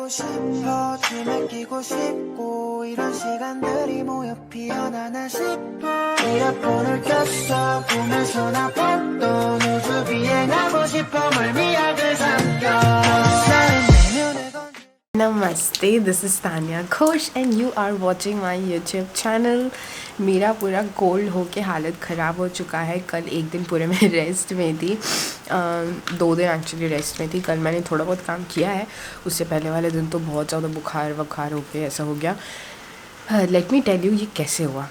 싶어 춤에 끼고 싶고 이런 시간들이 모여 피어나나 싶어 이어폰을 꼈어 보면서 나 봤던 우주 비행하고 싶어 멀미약을 삼켜 나는 내면에 Namaste, this is Tanya Ghosh and you are watching my YouTube channel. मेरा पूरा cold होके हालत ख़राब हो चुका है. कल एक दिन पूरे मैं रेस्ट में थी, 2 दिन एक्चुअली रेस्ट में थी. कल मैंने थोड़ा बहुत काम किया है, उससे पहले वाले दिन तो बहुत ज़्यादा बुखार हो गया, ऐसा हो गया. लेट मी टेल यू ये कैसे हुआ.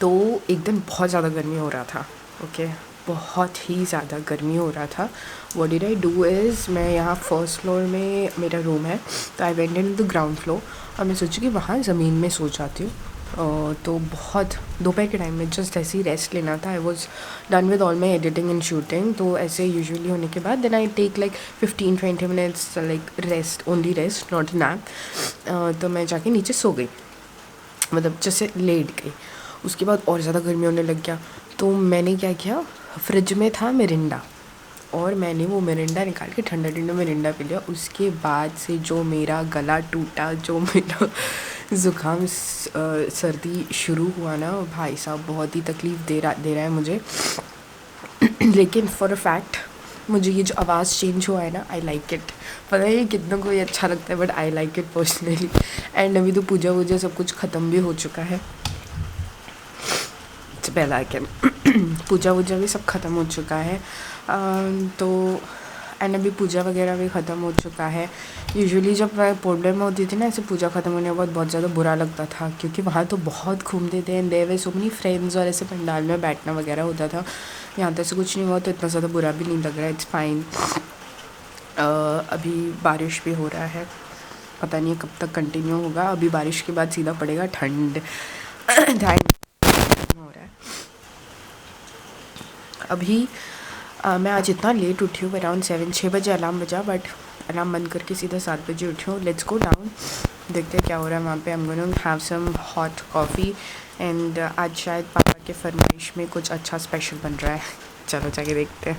तो एक दिन बहुत ज़्यादा गर्मी हो रहा था. ओके बहुत ही ज़्यादा गर्मी हो रहा था. What did I do is मैं यहाँ फर्स्ट फ्लोर में मेरा रूम है, तो I went in the ground floor और मैं सोची कि वहाँ ज़मीन में सो जाती हूँ. तो बहुत दोपहर के टाइम में जस्ट ऐसे ही रेस्ट लेना था. I was done with all my editing and shooting. तो ऐसे यूजुअली होने के बाद then I take like 15-20 minutes like rest, only rest not nap. तो मैं जाके नीचे सो गई, मतलब जैसे लेट गई. उसके बाद और ज़्यादा गर्मी होने लग गया. तो मैंने क्या किया, फ्रिज में था मिरिंडा और मैंने वो मिरिंडा निकाल के ठंडा मिरिंडा पी लिया. उसके बाद से जो मेरा गला टूटा, जो मेरा ज़ुकाम सर्दी शुरू हुआ ना, भाई साहब बहुत ही तकलीफ़ दे रहा है मुझे. लेकिन फॉर अ फैक्ट मुझे ये जो आवाज़ चेंज हुआ है ना, आई लाइक इट. पता नहीं कितनों को ये अच्छा लगता है but I like it personally. And अभी तो पूजा सब कुछ ख़त्म भी हो चुका है. बेल आइकन पूजा भी सब ख़त्म हो चुका है. तो एंड अभी पूजा वगैरह भी ख़त्म हो चुका है. यूजुअली जब मैं पोर्टलैंड में होती थी ना, ऐसे पूजा ख़त्म होने के बाद बहुत ज़्यादा बुरा लगता था, क्योंकि वहाँ तो बहुत घूमते थे and there were so many friends और ऐसे पंडाल में बैठना वगैरह होता था. यहाँ तो ऐसे कुछ नहीं हुआ, तो इतना ज़्यादा बुरा भी नहीं लग रहा है. It's fine. अभी बारिश भी हो रहा है, पता नहीं कब तक कंटिन्यू होगा. अभी बारिश के बाद सीधा पड़ेगा ठंड. हो रहा है अभी. मैं आज इतना लेट उठी हूँ, अराउंड 6 बजे अलार्म बजा, बट अलार्म बंद करके सीधा 7 बजे उठी हूँ. लेट्स गो डाउन, देखते हैं क्या हो रहा है वहाँ पे. I am going have some hot coffee and आज शायद पापा के फरमाइश में कुछ अच्छा स्पेशल बन रहा है. चलो जाके देखते हैं.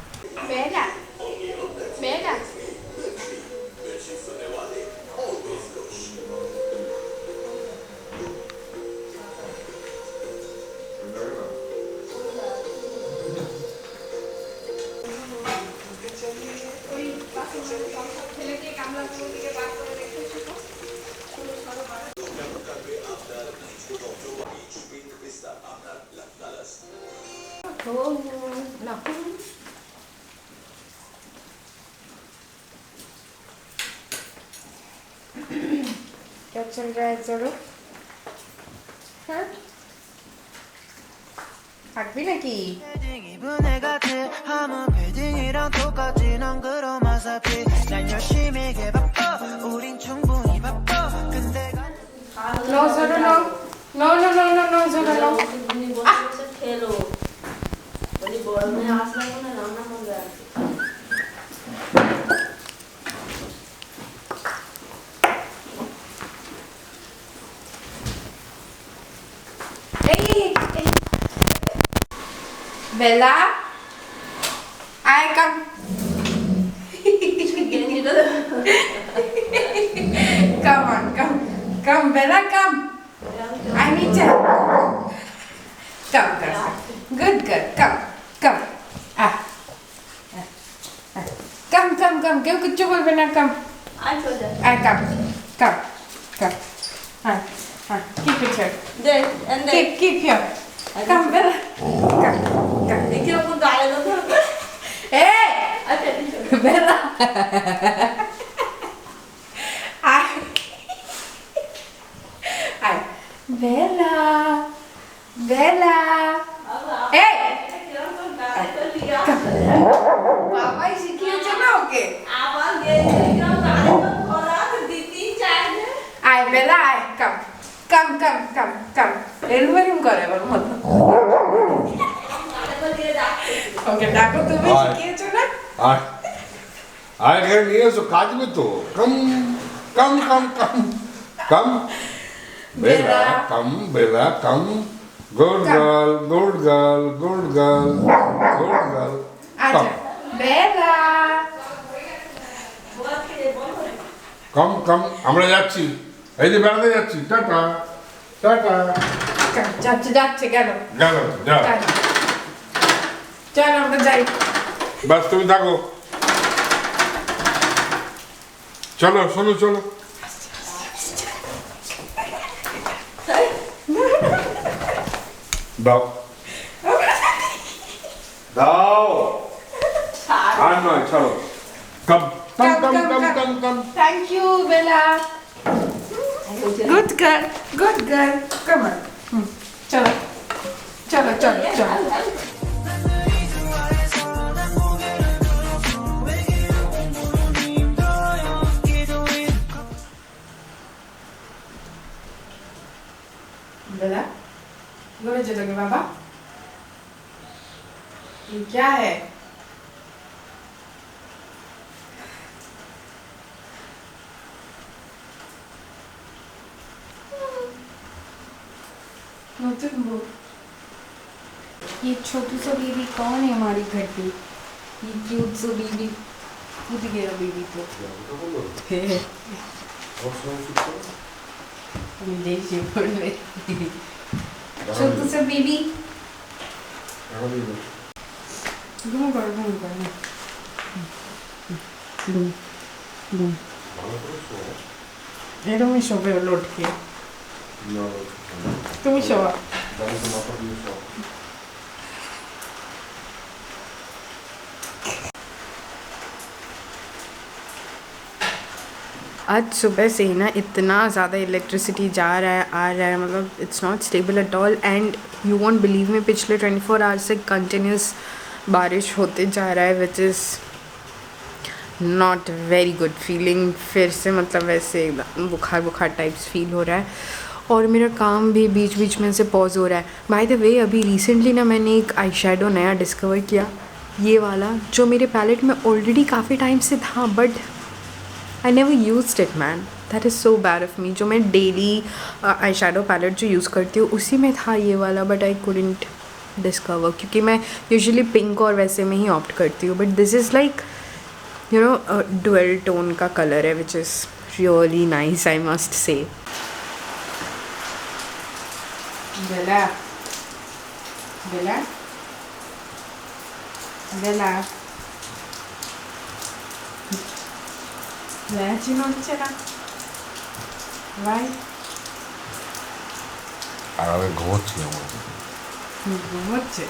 क्या चल रहा है जोड़ो? हाँ हट भी लगी. नो जोड़ो no no no no no no जोड़ो नो. खेलो बड़ी बॉल में आस लगा ना ना हो गया. Bella, I come. Come on, come, Bella, come. I need to. Come. Good girl, come. Come. क्यों कुछ बोल बना come. Come. हाँ. Keep it here. There and there. Keep here. Come, Bella. Come. देखिए अपन गाले तो. Hey, Bella. Bella. Hey. बाबा इसी की चला होके. आप ये गाले तो और आप दीदी चाहिए. आए Bella, आए. Come. एलवरिंग करे पर मत. ओके डाको तुम्हें शिकिए चो ना. आए घर नहीं है सो काज में तो कम. Bella, come. Good girl. आजा. Bella. কম কম আমরা যাচ্ছি এই যে বেড়াতে যাচ্ছি টাটা টাটা যাচ্ছে যাচ্ছে কেন গেল যা চল আমরা যাই বাস তুমি থাকো চলো শোনো চলো দাও দাও আর নয় চলো come come come come come come thank you Bela good girl come on চলো চলো চলো চলো बेला गोरे चलोगे बाबा ये क्या है नতুন बो ये छोटू सा बेबी कौन है हमारी घर पे ये क्यूट सा बेबी कूद गया बेबी तो विदेशी बोल रहे छोटू सा बेबी घूम कर এরকমই শোবে হলো উঠকে তুমি শোয়া आज सुबह से ही ना इतना ज़्यादा इलेक्ट्रिसिटी जा रहा है आ रहा है मतलब it's not stable at all and you won't believe में पिछले 24 आवर्स से कंटिन्यूस बारिश होते जा रहा है which is not very good feeling फिर से मतलब वैसे बुखार बुखार टाइप्स फील हो रहा है और मेरा काम भी बीच बीच में से पॉज हो रहा है बाय द वे अभी रिसेंटली ना मैंने एक आई शेडो नया डिस्कवर किया ये वाला जो मेरे पैलेट में ऑलरेडी काफ़ी टाइम से था but I never used it man that is so bad of me जो मैं डेली आई शेडो पैलेट जो यूज़ करती हूँ उसी में था ये वाला बट आई कुडंट डिस्कवर क्योंकि मैं यूजुअली पिंक और वैसे में ही ऑप्ट करती हूँ but this is like you know dual tone का कलर है which is really nice I must say बेला बेला बेला ল্যাচি হচ্ছে না ভাই আর আমি ঘুমোচ্ছি আমার ঘুমোচ্ছে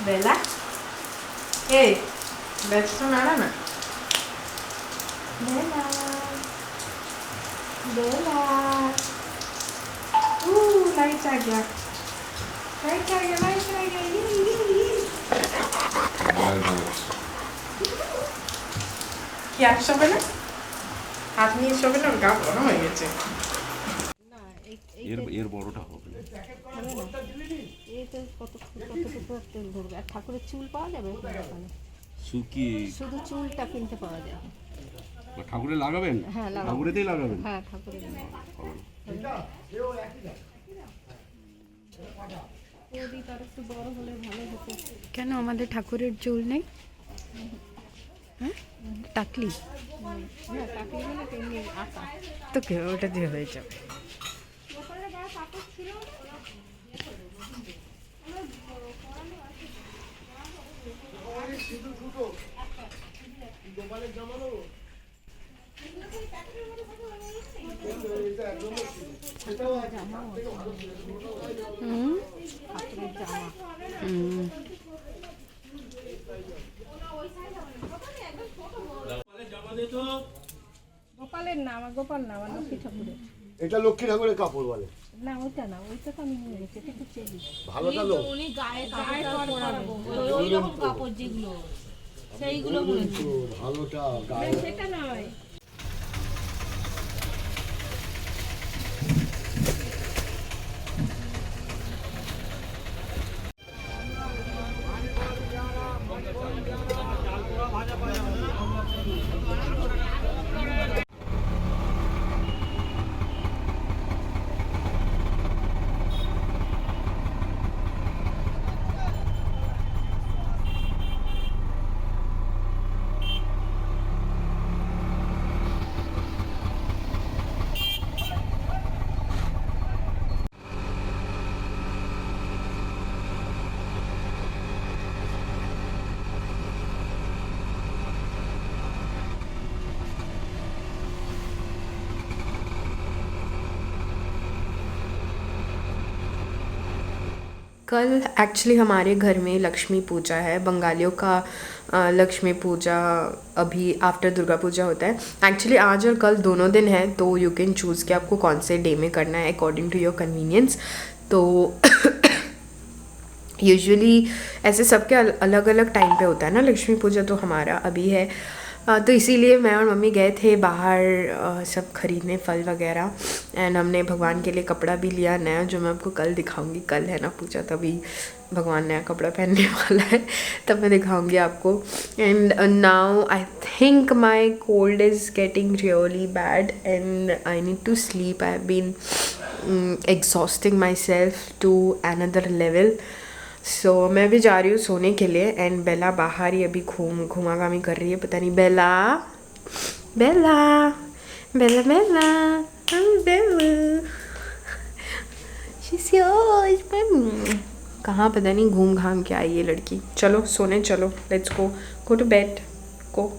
বেলা এই ল্যাচটা নাড়া না বেলা बेला लाइट आ गया लाइट आ गया लाइट आ गया क्या शोभे ना हाथ নিয়ে শোবে না গা বড় হয়ে গেছে এর বড়টা হবে এই তো কত তেল ধরবে আর ঠাকুরের চুল পাওয়া যাবে শুকিয়ে শুধু চুলটা কিনতে পাওয়া যায় ঠাকুরে লাগাবেন হ্যাঁ লাগাবো ঠাকুরেতেই লাগাবেন হ্যাঁ ঠাকুরের ওদিকে আর একটু বড় হলে ভালো হতো কেন আমাদের ঠাকুরের চুল নেই হ্যাঁ টাকলি হ্যাঁ টাকলি হলে তেমনি আটা তো কে ওটা দিয়ে হয়ে যাবে গোপালের না আমার গোপাল না আমার লক্ষ্মী ঠাকুরের এটা লক্ষ্মী ঠাকুরের কাপড় বলে না ওইটা না ওইটা তো আমি নিয়ে গেছি এটা একটু চেলি ভালো কালো উনি গায়ে কাপড় পরাবো ওই রকম কাপড় যেগুলো সেইগুলো মনে হচ্ছে ভালোটা গায়ে সেটা নয় कल एक्चुअली हमारे घर में लक्ष्मी पूजा है। बंगालियों का लक्ष्मी पूजा अभी आफ्टर दुर्गा पूजा होता है। एक्चुअली आज और कल दोनों दिन है, तो यू कैन चूज़ कि आपको कौन से डे में करना है अकॉर्डिंग टू योर कन्वीनियंस। तो यूजुअली ऐसे सबके अलग अलग टाइम पे होता है ना लक्ष्मी पूजा, तो हमारा अभी है। तो इसीलिए मैं और मम्मी गए थे बाहर सब खरीदने फल वगैरह, एंड हमने भगवान के लिए कपड़ा भी लिया नया, जो मैं आपको कल दिखाऊंगी। कल है ना पूजा, तभी भगवान नया कपड़ा पहनने वाला है, तब मैं दिखाऊंगी आपको। And now I think my cold is getting really bad and I need to sleep. I have been exhausting my self to another level. So मैं भी जा रही हूँ सोने के लिए, एंड बेला बाहर ही अभी घुमाघामी कर रही है। पता नहीं बेला बेला बेला बेला बेला कहाँ पता नहीं घूम घाम के आई ये लड़की। चलो सोने चलो, लेट्स गो टू बेड को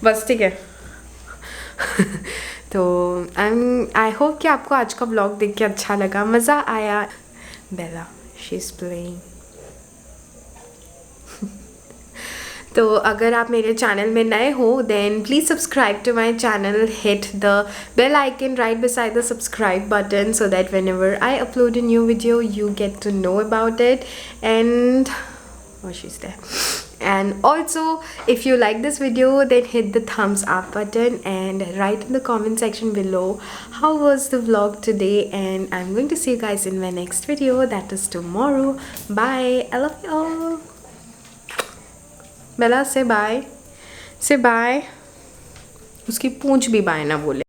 बस ठीक है। तो आई होप कि आपको आज का व्लॉग देख के अच्छा लगा, मज़ा आया। Bella, she's playing. तो अगर आप मेरे चैनल में नए हो then please subscribe to my channel, hit the bell icon right beside the subscribe button so that whenever I upload a new video you get to know about it. And oh, she's there. And also if you like this video then hit the thumbs up button and write in the comment section below how was the vlog today, and I'm going to see you guys in my next video, that is tomorrow. Bye, I love you all. Bella, say bye. Say bye. उसकी पूंछ भी bye ना बोले।